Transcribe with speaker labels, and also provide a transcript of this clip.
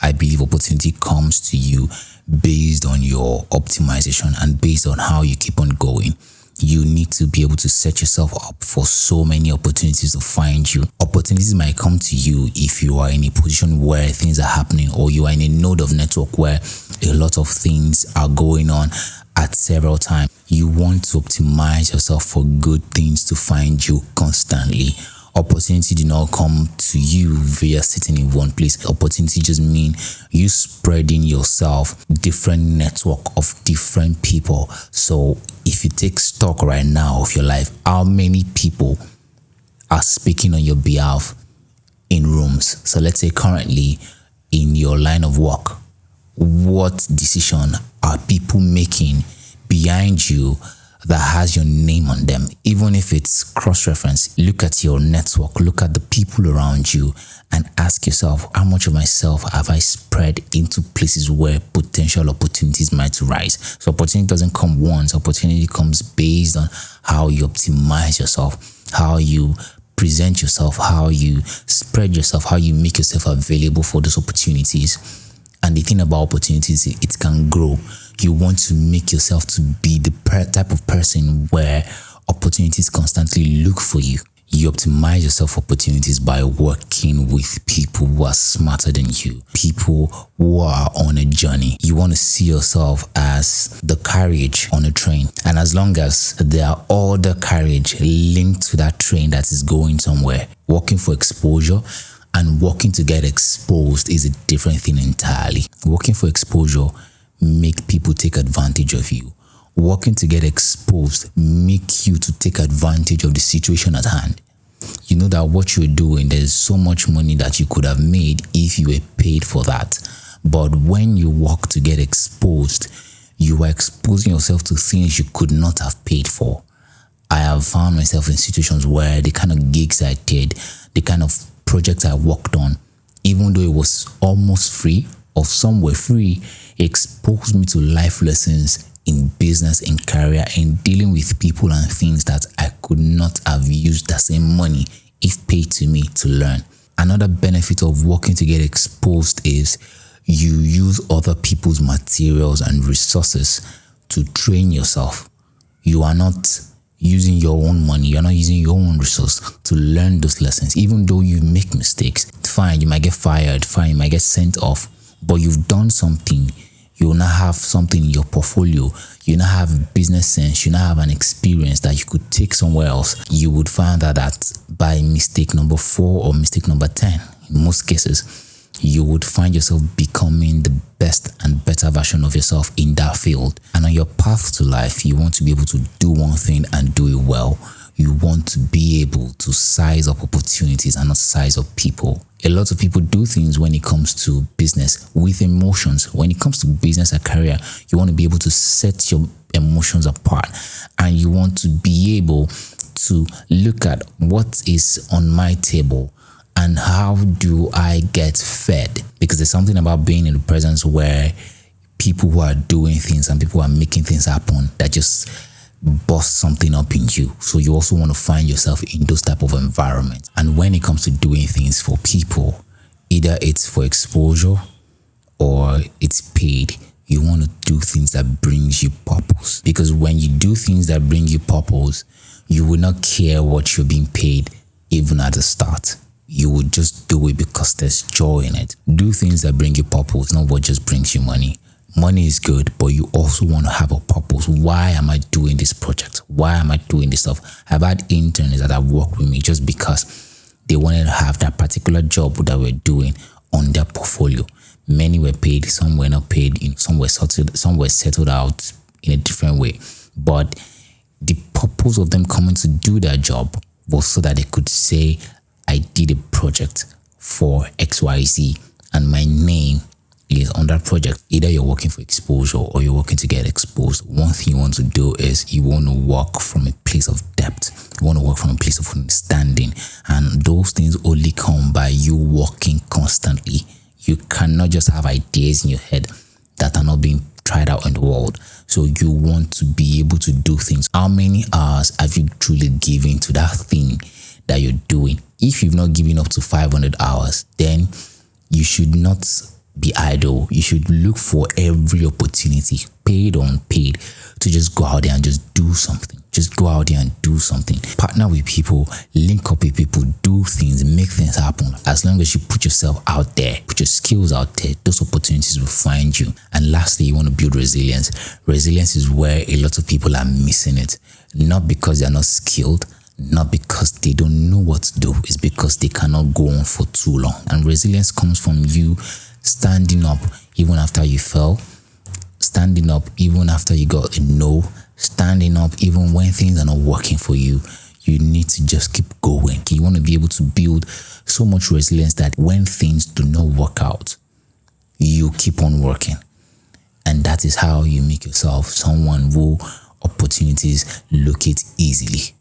Speaker 1: I believe opportunity comes to you based on your optimization and based on how you keep on going. You need to be able to set yourself up for so many opportunities to find you. Opportunities might come to you if you are in a position where things are happening, or you are in a node of network where a lot of things are going on at several times. You want to optimize yourself for good things to find you constantly. Opportunity do not come to you via sitting in one place. Opportunity just mean you spreading yourself, different network of different people. So if you take stock right now of your life, how many people are speaking on your behalf in rooms? So let's say currently in your line of work, what decision are people making behind you that has your name on them? Even if it's cross-reference, look at your network, look at the people around you, and ask yourself, how much of myself have I spread into places where potential opportunities might rise? So opportunity doesn't come once. Opportunity comes based on how you optimize yourself, how you present yourself, how you spread yourself, how you make yourself available for those opportunities. And the thing about opportunities, it can grow. You want to make yourself to be the type of person where opportunities constantly look for you. You optimize yourself for opportunities by working with people who are smarter than you, people who are on a journey. You want to see yourself as the carriage on a train. And as long as there are other carriage linked to that train that is going somewhere, working for exposure and working to get exposed is a different thing entirely. Working for exposure make people take advantage of you. Working to get exposed make you to take advantage of the situation at hand. You know that what you're doing, there's so much money that you could have made if you were paid for that. But when you work to get exposed, you are exposing yourself to things you could not have paid for. I have found myself in situations where the kind of gigs I did, the kind of projects I worked on, even though it was almost free or some were free, it exposed me to life lessons in business, in career, in dealing with people and things that I could not have used that same money if paid to me to learn. Another benefit of working to get exposed is you use other people's materials and resources to train yourself. You are not using your own money, you're not using your own resource to learn those lessons. Even though you make mistakes, fine, you might get fired, fine, you might get sent off, but you've done something. You will now have something in your portfolio. You now have business sense. You now have an experience that you could take somewhere else. You would find that by mistake number 4 or mistake number 10, in most cases, you would find yourself becoming the best and better version of yourself in that field. And on your path to life, you want to be able to do one thing and do it well. You want to be able to size up opportunities and not size up people. A lot of people do things when it comes to business with emotions. When it comes to business and career, you want to be able to set your emotions apart, and you want to be able to look at what is on my table and how do I get fed? Because there's something about being in the presence where people who are doing things and people who are making things happen that just bust something up in you. So you also want to find yourself in those type of environments. And when it comes to doing things for people, either it's for exposure or it's paid, you want to do things that brings you purpose. Because when you do things that bring you purpose, you will not care what you're being paid even at the start. You would just do it because there's joy in it. Do things that bring you purpose, not what just brings you money. Money is good, but you also want to have a purpose. Why am I doing this project? Why am I doing this stuff? I've had interns that have worked with me just because they wanted to have that particular job that we're doing on their portfolio. Many were paid, some were not paid, some were settled out in a different way. But the purpose of them coming to do their job was so that they could say, I did a project for XYZ and my name is on that project. Either you're working for exposure or you're working to get exposed. One thing you want to do is you want to work from a place of depth. You want to work from a place of understanding. And those things only come by you working constantly. You cannot just have ideas in your head that are not being tried out in the world. So you want to be able to do things. How many hours have you truly given to that thing that you're doing? If you've not given up to 500 hours, then you should not be idle. You should look for every opportunity, paid or unpaid, to just go out there and just do something. Just go out there and do something. Partner with people, link up with people, do things, make things happen. As long as you put yourself out there, put your skills out there, those opportunities will find you. And lastly, you want to build resilience. Resilience is where a lot of people are missing it. Not because they're not skilled, not because they don't know what to do. It's because they cannot go on for too long. And resilience comes from you standing up even after you fell, standing up even after you got a no, standing up even when things are not working for you. You need to just keep going. You want to be able to build so much resilience that when things do not work out, you keep on working. And that is how you make yourself someone who opportunities locate easily.